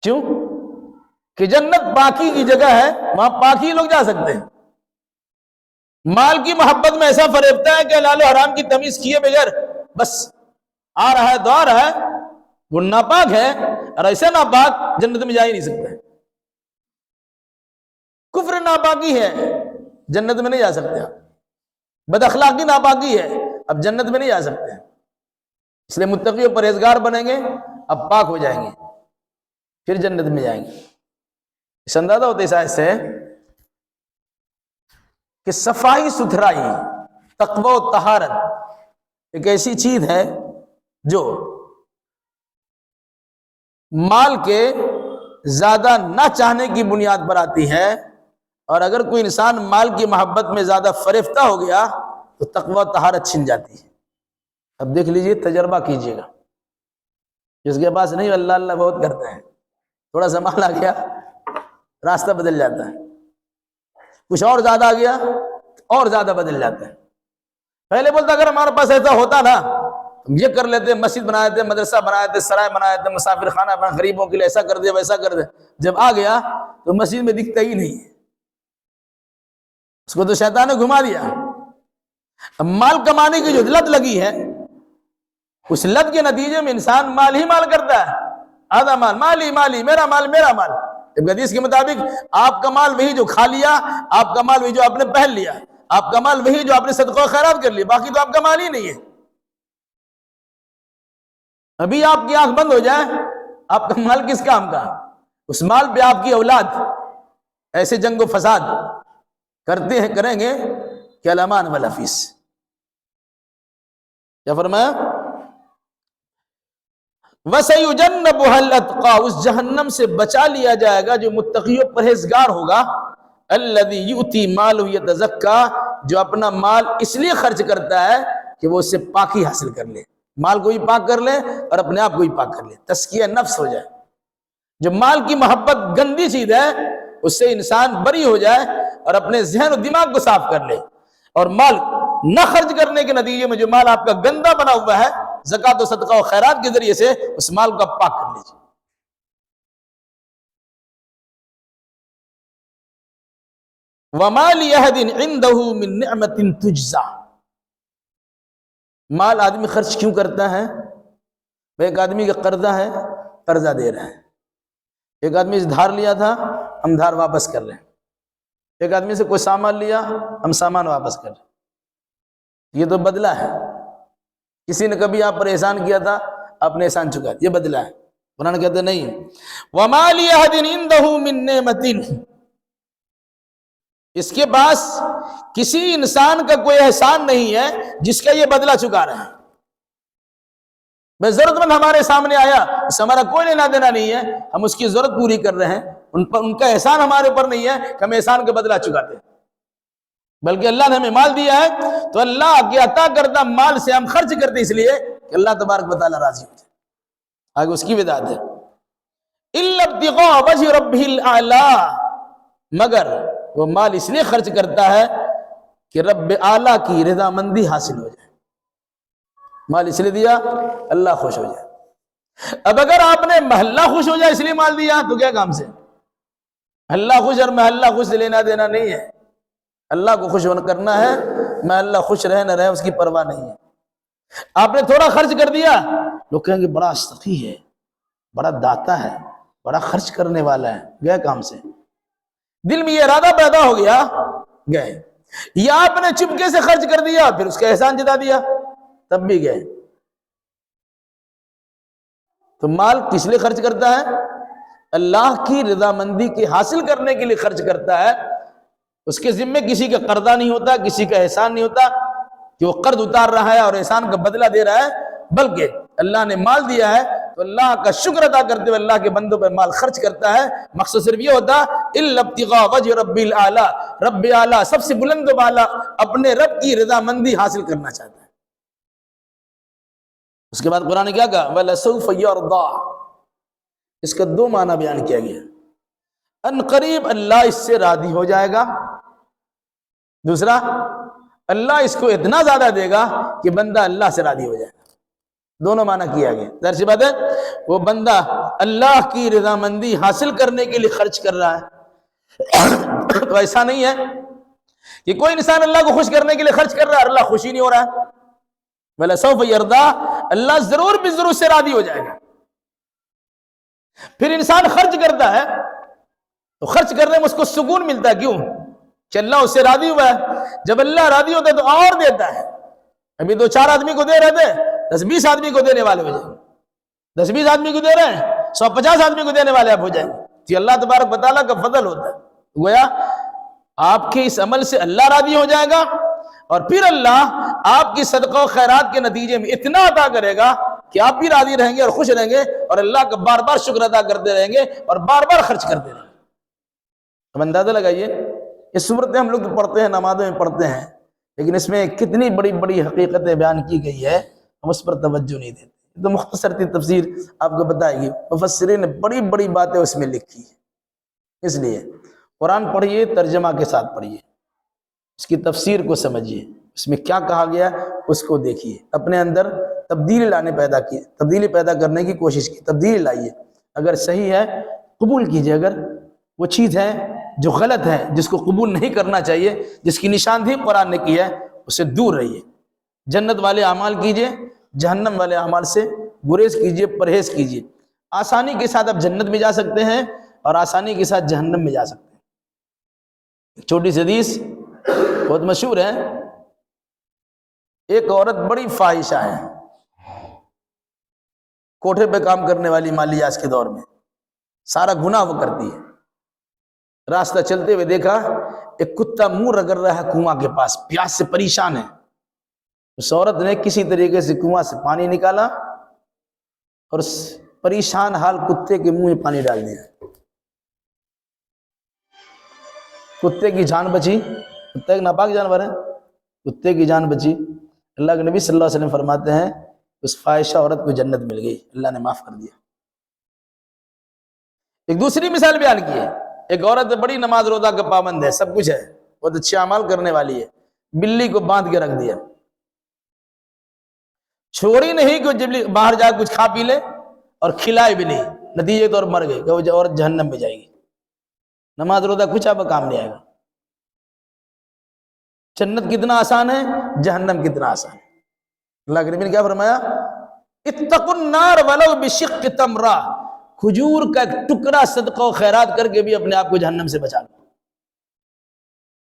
کیوں کہ جنت پاکی کی جگہ ہے، وہاں پاکی لوگ جا سکتے ہیں. مال کی محبت میں ایسا فریبتا ہے کہ حلال و حرام کی تمیز کیے بغیر بس آ رہا ہے، دعا رہا ہے، وہ ناپاک ہے. اور ایسے ناپاک جنت میں جا ہی نہیں سکتا ہے. کفر ناپاکی ہے، جنت میں نہیں جا سکتے. بد اخلاقی ناپاکی ہے، اب جنت میں نہیں جا سکتے. اس لیے متقی و پرہیزگار بنیں گے، اب پاک ہو جائیں گے، پھر جنت میں جائیں گے. اس اندازہ ہوتا ہے اس آیت سے کہ صفائی ستھرائی، تقوی و طہارت ایک ایسی چیز ہے جو مال کے زیادہ نہ چاہنے کی بنیاد پر آتی ہے. اور اگر کوئی انسان مال کی محبت میں زیادہ فریفتہ ہو گیا تو تقوی و طہارت چھن جاتی ہے. اب دیکھ لیجئے، تجربہ کیجئے گا. جس کے پاس نہیں، اللہ اللہ بہت کرتے ہیں، تھوڑا سا مال آ گیا راستہ بدل جاتا ہے، کچھ اور زیادہ آ گیا اور زیادہ بدل جاتا ہے. پہلے بولتا اگر ہمارے پاس ایسا ہوتا نا ہم یہ کر لیتے، مسجد بنائے تھے، مدرسہ بنائے تھے، سرائے بنائے تھے، مسافر خانہ بنا، غریبوں کے لیے ایسا کر دے ویسا کر دے. جب آ گیا تو مسجد میں دکھتا ہی نہیں ہے، اس کو تو شیطان نے گھما دیا. اب مال کمانے کی جو لت لگی ہے، اس لت کے نتیجے میں انسان مال ہی مال کرتا ہے. آدھا مال مالی مالی، میرا مال میرا مال. اب حدیث کے مطابق آپ کا مال وہی جو کھا لیا، آپ کا مال وہی جو آپ نے پہن لیا، آپ کا مال وہی جو آپ نے صدقہ و خیرات کر لیا، باقی تو آپ کا مال ہی نہیں ہے. ابھی آپ کی آنکھ بند ہو جائے، آپ کا مال کس کام کا؟ اس مال پہ آپ کی اولاد ایسے جنگ و فساد کرتے ہیں، کریں گے کہ الامان والحفیظ. کیا فرمایا؟ وَسَيُجَنَّبُهَا الْأَتْقَى، اس جہنم سے بچا لیا جائے گا جو متقی و پرہیزگار ہوگا. الَّذِي يُؤْتِي مَالَهُ يَتَزَكَّى، جو اپنا مال اس لیے خرچ کرتا ہے کہ وہ اس سے پاکی حاصل کر لے، مال کو بھی پاک کر لے اور اپنے آپ کو بھی پاک کر لے، تزکیہ نفس ہو جائے. جو مال کی محبت گندی چیز ہے اس سے انسان بری ہو جائے اور اپنے ذہن و دماغ کو صاف کر لے، اور مال نہ خرچ کرنے کے نتیجے میں جو مال آپ کا گندا بنا ہوا ہے، زکوٰۃ و صدقہ و خیرات کے ذریعے سے اس مال کو آپ پاک کر لیجیے۔ وَمَا لِأَحَدٍ عِندَهُ مِن نِعْمَةٍ تُجْزَىٰ۔ مال آدمی خرچ کیوں کرتا ہے؟ ایک آدمی کا قرضہ ہے، قرضہ دے رہا ہے۔ ایک آدمی سے دھار لیا تھا، ہم دھار واپس کر رہے ہیں۔ ایک آدمی سے کوئی سامان لیا، ہم سامان واپس کر رہے ہیں۔ یہ تو بدلہ ہے۔ کسی نے کبھی آپ پر احسان کیا تھا، آپ نے احسان چکا دیا، یہ بدلہ ہے۔ قرآن کہتے نہیں، وَمَا لِأَحَدٍ عِندَهُ مِن نِعْمَةٍ، اس کے پاس کسی انسان کا کوئی احسان نہیں ہے جس کا یہ بدلہ چکا رہا ہے۔ میں ضرورت مند ہمارے سامنے آیا، اس سے ہمارا کوئی لینا دینا نہیں ہے، ہم اس کی ضرورت پوری کر رہے ہیں، ان کا احسان ہمارے اوپر نہیں ہے کہ ہم احسان کا بدلہ چکاتے ہیں، بلکہ اللہ نے ہمیں مال دیا ہے تو اللہ کے عطا کردہ مال سے ہم خرچ کرتے اس لیے کہ اللہ تبارک و تعالیٰ راضی ہو جائے۔ آگے اس کی وضاحت ہے، إِلَّا ابْتِغَاءَ وَجْهِ رَبِّهِ الْأَعْلَىٰ، مگر وہ مال اس لیے خرچ کرتا ہے کہ رب اعلیٰ کی رضا مندی حاصل ہو جائے۔ مال اس لیے دیا اللہ خوش ہو جائے۔ اب اگر آپ نے محلہ خوش ہو جائے اس لیے مال دیا تو کیا کام سے؟ اللہ خوش اور محلہ خوش سے لینا دینا نہیں ہے۔ اللہ کو خوش کرنا ہے، محلہ خوش رہے نہ رہے اس کی پرواہ نہیں ہے۔ آپ نے تھوڑا خرچ کر دیا، لوگ کہیں گے بڑا سخی ہے، بڑا داتا ہے، بڑا خرچ کرنے والا ہے، گئے کام سے۔ دل میں یہ ارادہ پیدا ہو گیا، گئے۔ یا آپ نے چپکے سے خرچ کر دیا، پھر اس کا احسان جتا دیا، تب بھی گئے۔ تو مال کس لیے خرچ کرتا ہے؟ اللہ کی رضا مندی کے حاصل کرنے کے لیے خرچ کرتا ہے۔ اس کے ذمے کسی کا قرضہ نہیں ہوتا، کسی کا احسان نہیں ہوتا کہ وہ قرض اتار رہا ہے اور احسان کا بدلہ دے رہا ہے، بلکہ اللہ نے مال دیا ہے تو اللہ کا شکر ادا کرتے ہوئے اللہ کے بندوں پہ مال خرچ کرتا ہے۔ مقصد صرف یہ ہوتا إِلَّا ابْتِغَاءَ وَجْهِ رَبِّ الْأَعْلَىٰ، رب اعلیٰ سب سے بلند و بالا اپنے رب کی رضا مندی حاصل کرنا چاہتا ہے۔ اس کے بعد قرآن نے کیا کہا؟ وَلَسَوْفَ يَرْضَىٰ، اس کا دو معنی بیان کیا گیا۔ ان قریب اللہ اس سے راضی ہو جائے گا، دوسرا اللہ اس کو اتنا زیادہ دے گا کہ بندہ اللہ سے راضی ہو جائے گا۔ دونوں معنی کیا گیا۔ ظاہر سی بات ہے وہ بندہ اللہ کی رضا مندی حاصل کرنے کے لیے خرچ کر رہا ہے، تو ایسا نہیں ہے کہ کوئی انسان اللہ کو خوش کرنے کے لیے خرچ کر رہا ہے اور اللہ خوشی نہیں ہو رہا ہے۔ وَلَسَوْفَ يَرْضَىٰ، اللہ ضرور بھی ضرور سے راضی ہو جائے گا۔ پھر انسان خرچ کرتا ہے تو خرچ کرنے میں اس کو سکون ملتا ہے، کیوں؟ کہ اللہ اس سے راضی ہوا ہے۔ جب اللہ راضی ہوتا ہے تو اور دیتا ہے۔ ابھی 2-4 آدمی کو دے رہے تھے، 10-20 آدمی کو دینے والے ہو جائیں، 10-20 آدمی کو دے رہے ہیں، 150 آدمی کو دینے والے آپ ہو جائیں گے۔ یہ اللہ تبارک و تعالیٰ کا فضل ہوتا ہے۔ گویا آپ کے اس عمل سے اللہ راضی ہو جائے گا، اور پھر اللہ آپ کی صدقہ و خیرات کے نتیجے میں اتنا عطا کرے گا کہ آپ بھی راضی رہیں گے اور خوش رہیں گے، اور اللہ کا بار بار شکر ادا کرتے رہیں گے اور بار بار خرچ کرتے رہیں گے۔ اب اندازہ لگائیے، یہ صورتیں ہم لوگ پڑھتے ہیں، نمازوں میں پڑھتے ہیں، لیکن اس میں کتنی بڑی بڑی حقیقتیں بیان کی گئی ہے، ہم اس پر توجہ نہیں دیتے۔ تو مختصر سی تفسیر آپ کو بتائے گی، مفسرین نے بڑی بڑی باتیں اس میں لکھی ہیں۔ اس لیے قرآن پڑھیے، ترجمہ کے ساتھ پڑھیے، اس کی تفسیر کو سمجھیے، اس میں کیا کہا گیا اس کو دیکھیے، اپنے اندر تبدیلی پیدا کرنے کی کوشش کی، تبدیلی لائیے۔ اگر صحیح ہے قبول کیجئے، اگر وہ چیز ہے جو غلط ہے، جس کو قبول نہیں کرنا چاہیے، جس کی نشاندہی قرآن نے کی ہے، اس سے دور رہیے۔ جنت والے اعمال کیجئے، جہنم والے اعمال سے گریز کیجئے، پرہیز کیجئے۔ آسانی کے ساتھ آپ جنت میں جا سکتے ہیں اور آسانی کے ساتھ جہنم میں جا سکتے ہیں۔ ایک چھوٹی سی حدیث بہت مشہور ہے۔ ایک عورت بڑی فاحشہ ہے، کوٹھے پہ کام کرنے والی مالیہ اس کے دور میں، سارا گناہ وہ کرتی ہے۔ راستہ چلتے ہوئے دیکھا ایک کتا منہ رگڑ رہا ہے کنواں کے پاس، پیاس سے پریشان ہے۔ اس عورت نے کسی طریقے سے کنواں سے پانی نکالا اور اس پریشان حال کتے کے منہ میں پانی ڈال دیا۔ کتے کی جان بچی، کتا ایک ناپاک جانور ہے، کتے کی جان بچی۔ اللہ کے نبی صلی اللہ علیہ وسلم فرماتے ہیں اس فاحشہ عورت کو جنت مل گئی، اللہ نے معاف کر دیا۔ ایک دوسری مثال بیان کی ہے، ایک عورت بڑی نماز روزہ کا پابند ہے، سب کچھ ہے، بہت اچھے اعمال کرنے والی ہے، بلی کو باندھ کے رکھ دیا، چھوڑی نہیں کہ جب باہر جا کچھ کھا پی لے اور کھلائے بھی نہیں، نتیجے طور مر گئے کہ وہ عورت جہنم میں جائے گی، نماز روزہ کچھ آپ کا کام نہیں آئے گا۔ جنت کتنا آسان ہے، جہنم کتنا آسان ہے۔ اللہ کے نبی نے کیا فرمایا؟ اتقوا النار ولو بشق تمرہ، کھجور کا ایک ٹکڑا صدقہ و خیرات کر کے بھی اپنے آپ کو جہنم سے بچا لو۔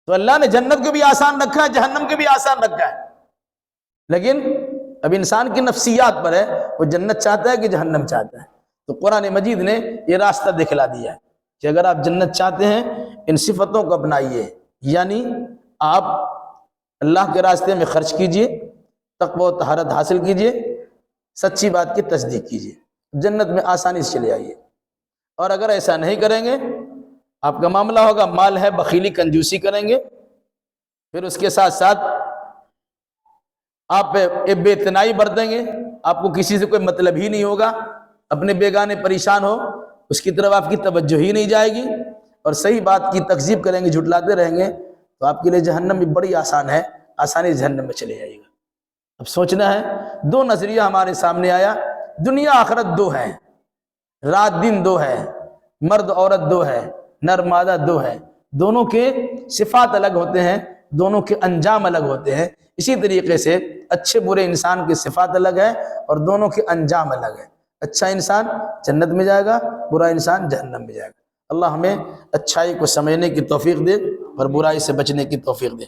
تو اللہ نے جنت کو بھی آسان رکھا ہے، جہنم کو بھی آسان رکھا ہے، لیکن اب انسان کی نفسیات پر ہے، وہ جنت چاہتا ہے کہ جہنم چاہتا ہے۔ تو قرآن مجید نے یہ راستہ دکھلا دیا ہے کہ اگر آپ جنت چاہتے ہیں ان صفتوں کو اپنائیے، یعنی آپ اللہ کے راستے میں خرچ کیجئے، تقوی و طہارت حاصل کیجئے، سچی بات کی تصدیق کیجئے، جنت میں آسانی سے چلے آئیے۔ اور اگر ایسا نہیں کریں گے، آپ کا معاملہ ہوگا مال ہے، بخیلی کنجوسی کریں گے، پھر اس کے ساتھ ساتھ آپ بے اتنائی برتیں گے، آپ کو کسی سے کوئی مطلب ہی نہیں ہوگا، اپنے بیگانے پریشان ہو اس کی طرف آپ کی توجہ ہی نہیں جائے گی، اور صحیح بات کی تکذیب کریں گے، جھٹلاتے رہیں گے، تو آپ کے لیے جہنم بھی بڑی آسان ہے، آسانی سے جہنم میں چلے جائے گا۔ اب سوچنا ہے، دو نظریہ ہمارے سامنے آیا، دنیا آخرت دو ہے، رات دن دو ہے، مرد عورت دو ہے، نر مادہ دو ہے، دونوں کے صفات الگ ہوتے ہیں، دونوں کے انجام الگ ہوتے ہیں۔ اسی طریقے سے اچھے برے انسان کی صفات الگ ہے اور دونوں کے انجام الگ ہے۔ اچھا انسان جنت میں جائے گا، برا انسان جہنم میں جائے گا۔ اللہ ہمیں اچھائی کو سمجھنے کی توفیق دے اور برائی سے بچنے کی توفیق دے۔